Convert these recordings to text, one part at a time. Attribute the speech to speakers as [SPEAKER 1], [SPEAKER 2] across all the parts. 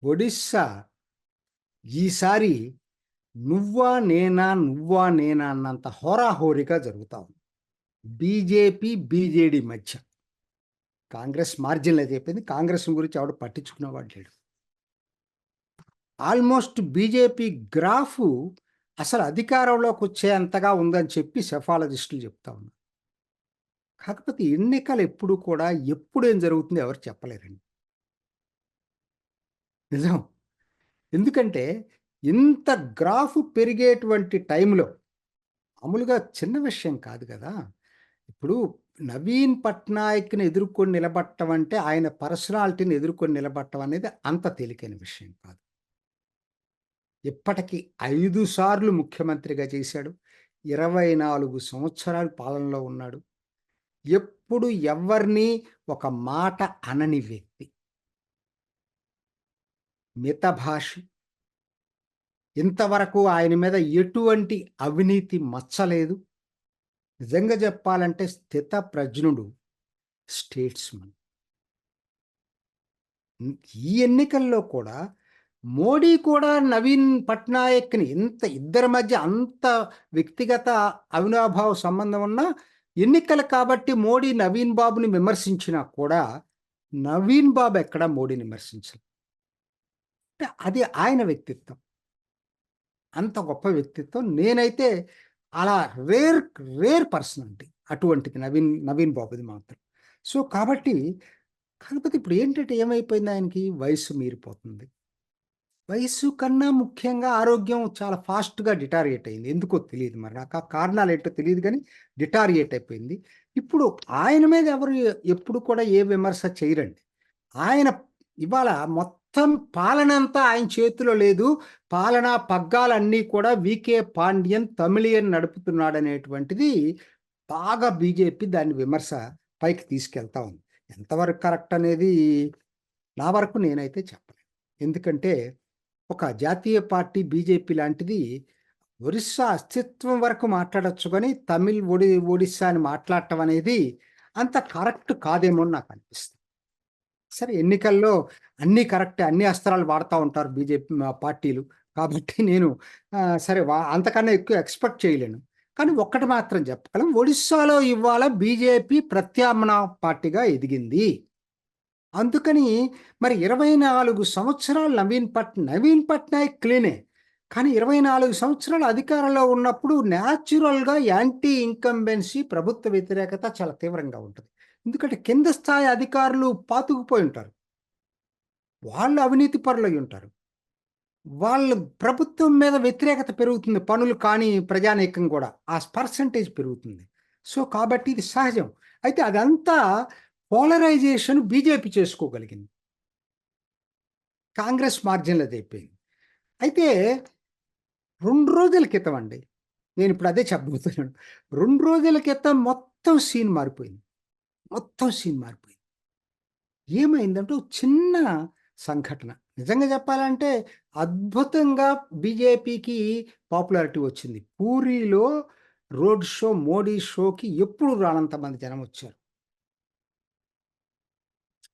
[SPEAKER 1] ఒడిస్సా ఈసారి నువ్వా నేనా అన్నంత హోరాహోరీగా జరుగుతా ఉంది. బీజేపీ, బీజేడీ మధ్య. కాంగ్రెస్ మార్జిన్‌లో చెప్పింది. కాంగ్రెస్ గురించి ఎవడు పట్టించుకునేవాడు లేడు. ఆల్మోస్ట్ బీజేపీ గ్రాఫు అసలు అధికారంలోకొచ్చేంతగా ఉందని చెప్పి సెఫాలజిస్టులు చెప్తా ఉన్నారు. కాకపోతే ఎన్నికలు ఎప్పుడు కూడా ఎప్పుడేం జరుగుతుందో ఎవరు చెప్పలేరండి. నిజం. ఎందుకంటే ఇంత గ్రాఫ్ పెరిగేటువంటి టైంలో మామూలుగా చిన్న విషయం కాదు గదా! ఇప్పుడు నవీన్ పట్నాయక్‌ని ఎదుర్కొని నిలబడటం అంటే ఆయన పర్సనాలిటీని ఎదుర్కొని నిలబడటం అనేది అంత తేలికైన విషయం కాదు. ఇప్పటికి 5 సార్లు ముఖ్యమంత్రిగా చేశాడు. 24 సంవత్సరాలు పాలనలో ఉన్నాడు. ఎప్పుడు ఎవ్వరిని ఒక మాట అనని వ్యక్తి. మితభాషి. ఇంతవరకు ఆయన మీద ఎటువంటి అవినీతి మచ్చ లేదు. నిజంగా చెప్పాలంటే స్థితప్రజ్ఞుడు, స్టేట్స్‌మన్. ఈ ఎన్నికల్లో కూడా మోడీ కూడా నవీన్ పట్నాయక్‌ని ఇద్దరి మధ్య అంత వ్యక్తిగత అవినాభావ సంబంధం ఉన్నా ఎన్నికలు కాబట్టి మోడీ నవీన్ బాబుని విమర్శించినా కూడా నవీన్ బాబు ఎక్కడా మోడీని విమర్శించలేదు. అంటే అది ఆయన వ్యక్తిత్వం. అంత గొప్ప వ్యక్తిత్వం. నేనైతే అలా రేర్, రేర్ పర్సన్ అండి. అటువంటిది నవీన్ బాబుది మాత్రం. సో, కాకపోతే ఇప్పుడు ఏంటంటే ఏమైపోయింది ఆయనకి వయస్సు మీరిపోతుంది. వయస్సు కన్నా ముఖ్యంగా ఆరోగ్యం చాలా ఫాస్ట్‌గా డిటారియేట్ అయింది. ఎందుకో తెలీదు మరి. నాకు ఆ కారణాలేంటో తెలీదు గానీ డిటారియేట్ అయిపోయింది. ఇప్పుడు ఆయన మీద ఎవరు ఎప్పుడు కూడా ఏ విమర్శ చేయరండి. ఆయన ఇవాళ మొత్తం పాలనంతా ఆయన చేతిలో లేదు. పాలనా పగ్గాలన్నీ కూడా వీకే పాండ్యన్, తమిళియన్ నడుపుతున్నాడనేటువంటిది బాగా బీజేపీ దాన్ని విమర్శ పైకి తీసుకెళ్తా ఉంది. ఎంతవరకు కరెక్ట్ అనేది నా వరకు నేనైతే చెప్పలేను. ఎందుకంటే ఒక జాతీయ పార్టీ బీజేపీ లాంటిది ఒరిస్సా అస్తిత్వం వరకు మాట్లాడొచ్చు గానీ, ఒడిస్సా అని మాట్లాడటం అనేది అంత కరెక్ట్ కాదేమో అని నాకనిపిస్తుంది. సరే ఎన్నికల్లో అన్నీ కరెక్టే. అన్ని అస్త్రాలు వాడతా ఉంటారు బీజేపీ పార్టీలు. కాబట్టి నేను సరే అంతకన్నా ఎక్కువ ఎక్స్‌పెక్ట్ చేయలేను. కానీ ఒక్కటి మాత్రం చెప్పగలం. ఒడిస్సాలో ఇవాళ బీజేపీ ప్రత్యామ్నాయ పార్టీగా ఎదిగింది. అందుకని మరి 24 సంవత్సరాలు నవీన్ పట్నాయక్ క్లీనే. కానీ 24 సంవత్సరాలు అధికారంలో ఉన్నప్పుడు న్యాచురల్‌గా యాంటీ ఇన్కంబెన్సీ ప్రభుత్వ వ్యతిరేకత చాలా తీవ్రంగా ఉంటది. ఎందుకంటే కింద స్థాయి అధికారులు పాతుకుపోయి ఉంటారు. వాళ్ళు అవినీతి పరులయ్యుంటారు. వాళ్ళు ప్రభుత్వం మీద వ్యతిరేకత పెరుగుతుంది. పనులు కాని ప్రజానీకం గూడా. ఆ పర్సెంటేజ్ పెరుగుతుంది. సో, కాబట్టి ఇది సహజం. అయితే అదంతా పోలరైజేషన్ బీజేపీ చేసుకోగలిగింది. కాంగ్రెస్ మార్జిన్‌లో అయిపోయింది. అయితే 2 రోజుల క్రితం అండి. నేనిప్పుడు అదే చెప్పబోతున్నాను. 2 రోజుల క్రితం మొత్తం సీన్ మారిపోయింది. మొత్తం సీన్ మారిపోయింది. ఏమైందంటే ఒక చిన్న సంఘటన. నిజంగా చెప్పాలంటే అద్భుతంగా బీజేపీకి పాపులారిటీ వచ్చింది. పూరీలో రోడ్ షో, మోడీ షోకి ఎప్పుడు రానంత మంది జనమొచ్చారు.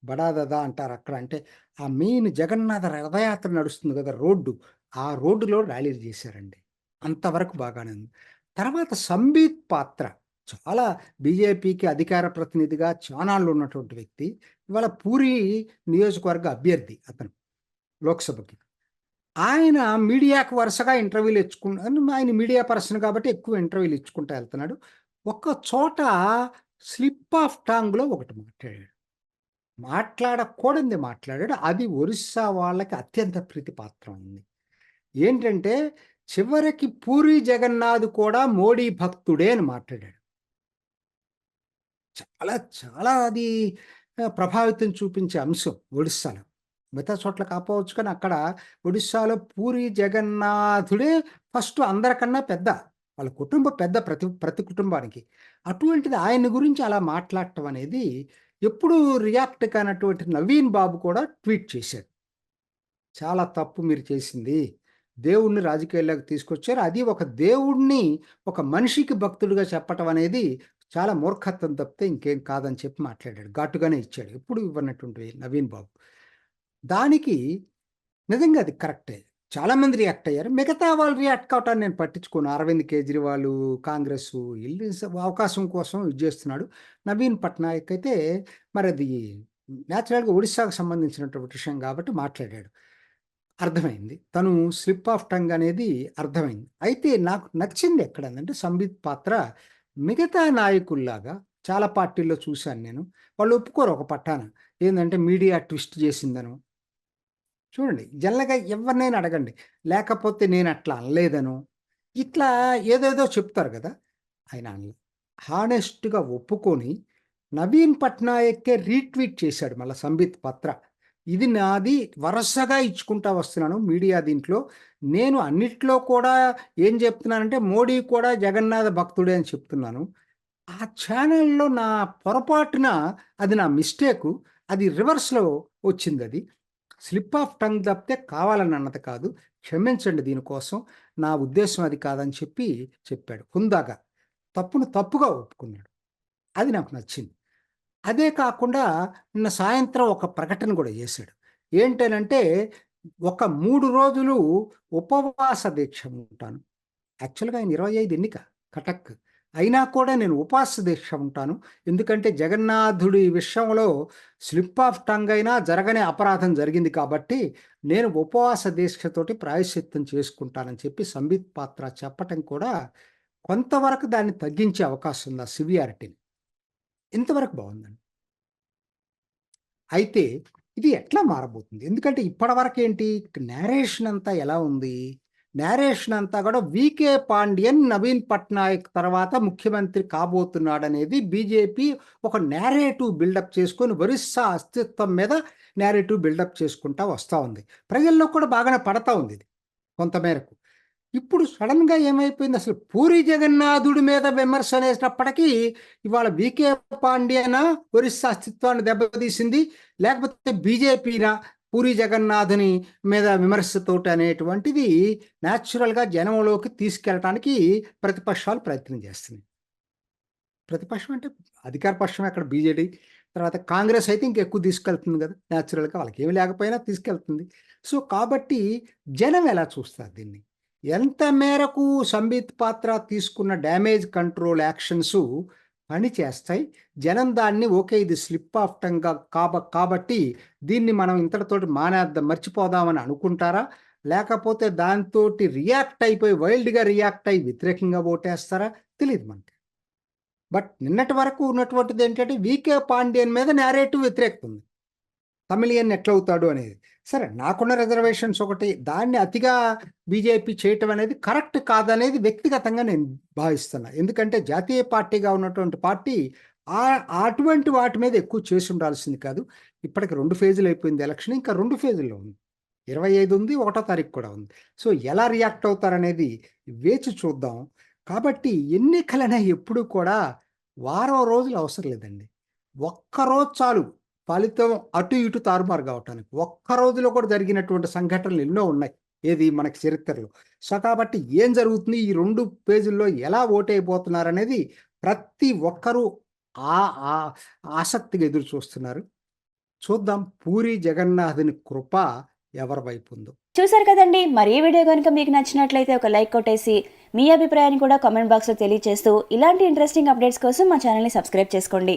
[SPEAKER 1] బడా దాదా అంటారు అక్కడ. అంటే ఆ మెయిన్ జగన్నాథ రథయాత్ర నడుస్తుంది కదా! రోడ్డు. ఆ రోడ్డులో ర్యాలీలు చేశారండి. అంతవరకు బాగానే ఉంది. తర్వాత సంబీత్ పాత్ర చాలా బీజేపీకి అధికార ప్రతినిధిగా చానాళ్లు ఉన్నటువంటి వ్యక్తి. ఇవాళ పూరీ నియోజకవర్గ అభ్యర్థి అతను లోక్సభకి. ఆయన మీడియాకు వరుసగా ఇంటర్వ్యూలు ఆయన మీడియా పర్సన్ కాబట్టి ఎక్కువ ఇంటర్వ్యూలు ఇచ్చుకుంటా ఎళ్తున్నాడు. ఒక్క చోట స్లిప్ ఆఫ్ టంగ్‌లో ఒకటి మాట్లాడాడు. మాట్లాడకూడంది మాట్లాడాడు. అది ఒరిస్సా వాళ్ళకి అత్యంత ప్రీతిపాత్రమైంది. ఏంటంటే, చివరికి పూరీ జగన్నాథ్ కూడా మోడీ భక్తుడే అని మాట్లాడాడు. చాలా, చాలా అది ప్రభావితం చూపించే అంశం ఒడిస్సాలో. మిగతా చోట్ల కాపోవచ్చు కానీ, అక్కడ ఒడిస్సాలో పూరీ జగన్నాథుడే ఫస్ట్ అందరికన్నా పెద్ద. వాళ్ళ కుటుంబ పెద్ద ప్రతి కుటుంబానికి. అటువంటిది ఆయన గురించి అలా మాట్లాడటం అనేది ఎప్పుడూ రియాక్ట్ కానటువంటి నవీన్ బాబు కూడా ట్వీట్ చేశాడు. చాలా తప్పు మీరు చేసింది. దేవుడిని రాజకీయాల్లోకి తీసుకొచ్చారు. అది ఒక దేవుడిని ఒక మనిషికి భక్తుడిగా చెప్పటం అనేది చాలా మూర్ఖత్వం తప్పితే ఇంకేం కాదని చెప్పి మాట్లాడాడు. ఘాటుగానే ఇచ్చాడు. ఎప్పుడు ఇవ్వనటువంటి నవీన్ బాబు. దానికి నిజంగా అది కరెక్టే. చాలామంది రియాక్ట్ అయ్యారు. మిగతా వాళ్ళు రియాక్ట్ కావటాన్ని నేను పట్టించుకోను. అరవింద్ కేజ్రీవాల్, కాంగ్రెస్సు ఈళ్ళు అవకాశం కోసం ఇది చేస్తున్నాడు. నవీన్ పట్నాయక్ అయితే మరది నేచురల్‌గా ఒడిస్సాకు సంబంధించినటువంటి విషయం కాబట్టి మాట్లాడాడు. అర్థమైంది. తను స్లిప్ ఆఫ్ టంగ్ అనేది అర్థమైంది. అయితే నాకు నచ్చింది ఎక్కడనంటే సంబిత్ పాత్ర మిగతా నాయకుల్లాగా చాలా పార్టీల్లో చూశాను నేను. వాళ్ళు ఒప్పుకోరు ఒక పట్టాన. ఏందంటే మీడియా ట్విస్ట్ చేసిందనో చూడండి. జనరల్‌గా ఎవరినైనా అడగండి. లేకపోతే నేనట్లా అనలేదనో, ఇట్లా ఏదేదో చెప్తారు గదా! ఆయన అనలే. హానెస్ట్‌గా ఒప్పుకొని, నవీన్ పట్నాయక్కే రీట్వీట్ చేశాడు మళ్ళా సంబిత్ పత్ర. ఇది నాది వరసగా ఇచ్చుకుంటా వస్తున్నాను మీడియా దీంట్లో. నేను అన్నిట్లో కూడా ఏం చెప్తున్నానంటే, మోడీ కూడా జగన్నాథ భక్తుడే అని చెప్తున్నాను. ఆ ఛానెల్‌లో నా పొరపాటున అది నా మిస్టేకు. అది రివర్స్‌లో వచ్చిందది. స్లిప్ ఆఫ్ టంగ్ తప్పితే కావాలని అన్నది కాదు. క్షమించండి దీనికోసం. నా ఉద్దేశ్యం అది కాదని చెప్పాడు. హుందాగా. తప్పును తప్పుగా ఒప్పుకున్నాడు. అది నాకు నచ్చింది. అదే కాకుండా నిన్న సాయంత్రం ఒక ప్రకటన గూడా చేశాడు. ఏంటనంటే, ఒక 3 రోజులు ఉపవాస దీక్ష ఉంటాను. యాక్చువల్‌గా ఆయన 25 ఎన్నిక కటక్. అయినా కూడా నేను ఉపవాస దీక్ష ఉంటాను. ఎందుకంటే జగన్నాథుడి విషయంలో స్లిప్ ఆఫ్ టంగ్ అయినా జరగని అపరాధం జరిగింది కాబట్టి, నేను ఉపవాస దీక్షతోటి ప్రాయశ్చిత్తం చేసుకుంటానని చెప్పి సంబిత్ పాత్ర చెప్పటం కూడా కొంతవరకు దాన్ని తగ్గించే అవకాశం ఉంది ఆ సివియారిటీని. ఇంతవరకు బావుందండి. అయితే ఇది ఎట్లా మారబోతుంది? ఎందుకంటే ఇప్పటివరకేంటి నేరేషన్ అంతా ఎలా ఉంది? నేరేషన్ అంతా కూడా 'వీకే పాండ్యన్ నవీన్ పట్నాయక్ తర్వాత ముఖ్యమంత్రి కాబోతున్నాడనేది' బీజేపీ ఒక నేరేటివ్ బిల్డప్ చేసుకొని ఒరిస్సా అస్తిత్వం మీద నేరేటివ్ బిల్డప్ చేసుకుంటా వస్తా ఉంది. ప్రజల్లో కూడా బాగానే పడతా ఉంది ఇది కొంత మేరకు. ఇప్పుడు సడెన్‌గా ఏమైపోయింది అసలు 'పూరి జగన్నాథుడి' మీద విమర్శ అనేటప్పటికీ ఇవాళ 'వీకే పాండ్యనా' ఒరిస్సా అస్తిత్వాన్ని దెబ్బతీసింది. లేకపోతే బీజేపీనా 'పూరి జగన్నాథుని' మీద విమర్శతోటి అనేటువంటిది నేచురల్‌గా జనంలోకి తీసుకెళ్ళటానికి ప్రతిపక్షాలు ప్రయత్నం చేస్తున్నాయి. ప్రతిపక్షం అంటే అధికార పక్షం ఎక్కడ బీజేడీ. తర్వాత కాంగ్రెస్ అయితే ఇంకెక్కువ తీసుకెళ్తుంది గదా! నేచురల్‌గా వాళ్ళకేమి లేకపోయినా తీసుకెళ్తుంది. సో, కాబట్టి జనం ఎలా చూస్తారు దీన్ని? ఎంత మేరకు సంబిత్ పాత్ర తీసుకున్న డ్యామేజ్ కంట్రోల్ యాక్షన్సు పని చేస్తాయి. జనం దాన్ని ఓకే. ఇది స్లిప్ ఆఫ్ టంగ్‌గా కాబట్టి దీన్ని మనం ఇంతటితోటి మానేద్దాం, మర్చిపోదామని అనుకుంటారా? లేకపోతే దాంతోటి రియాక్ట్ అయిపోయి వైల్డ్‌గా రియాక్ట్ అయ్యి వ్యతిరేకంగా ఓటేస్తారా? తెలీదు మనకి. బట్ నిన్నటి వరకు ఉన్నటువంటిదేంటంటే 'వీకే పాండ్యన్' మీద నేరేటివ్ వ్యతిరేకత ఉంది. తమిళియన్ ఎట్లవుతాడు అనేది. సరే నాకున్న రిజర్వేషన్స్ ఒకటి. దాన్ని అతిగా బీజేపీ చేయటం అనేది కరెక్ట్ కాదనేది వ్యక్తిగతంగా నేను భావిస్తున్నా. ఎందుకంటే జాతీయ పార్టీగా ఉన్నటువంటి పార్టీ అటువంటి వాటి మీద ఎక్కువ చేసుండాల్సింది కాదు. ఇప్పటికి 2 ఫేజులు అయిపోయింది ఎలక్షన్. ఇంకా 2 ఫేజుల్లో ఉంది. 25 ఉంది. 1 తారీఖు కూడా ఉంది. సో, ఎలా రియాక్ట్ అవుతారనేది వేచి చూద్దాం. కాబట్టి ఎన్నికలనేవి ఎప్పుడూ కూడా వారం రోజులు అవసరం లేదండి. ఒక్కరోజు చాలు. ఫలితం అటు ఇటు తారుమారు కావటానికి. ఒక్క రోజులో కూడా జరిగినటువంటి సంఘటనలు ఎన్నో ఉన్నాయి. ఏది మనకి చరిత్రలో. సో, కాబట్టి ఏం జరుగుతుంది? ఈ 2 పేజీల్లో ఎలా ఓటైపోతున్నారనేది ప్రతి ఒక్కరూ ఆ ఆ ఆసక్తిగా ఎదురు చూస్తున్నారు. చూద్దాం పూరి జగన్నాథుని కృప ఎవరి వైపు ఉందో.
[SPEAKER 2] చూసారు కదండి. మరి ఈ వీడియో కనుక మీకు నచ్చినట్లయితే ఒక లైక్ కొట్టేసి మీ అభిప్రాయాన్ని కూడా కామెంట్ బాక్స్లో తెలియజేస్తూ ఇలాంటి ఇంట్రెస్టింగ్ అప్డేట్స్ కోసం మా ఛానల్ని సబ్స్క్రైబ్ చేసుకోండి.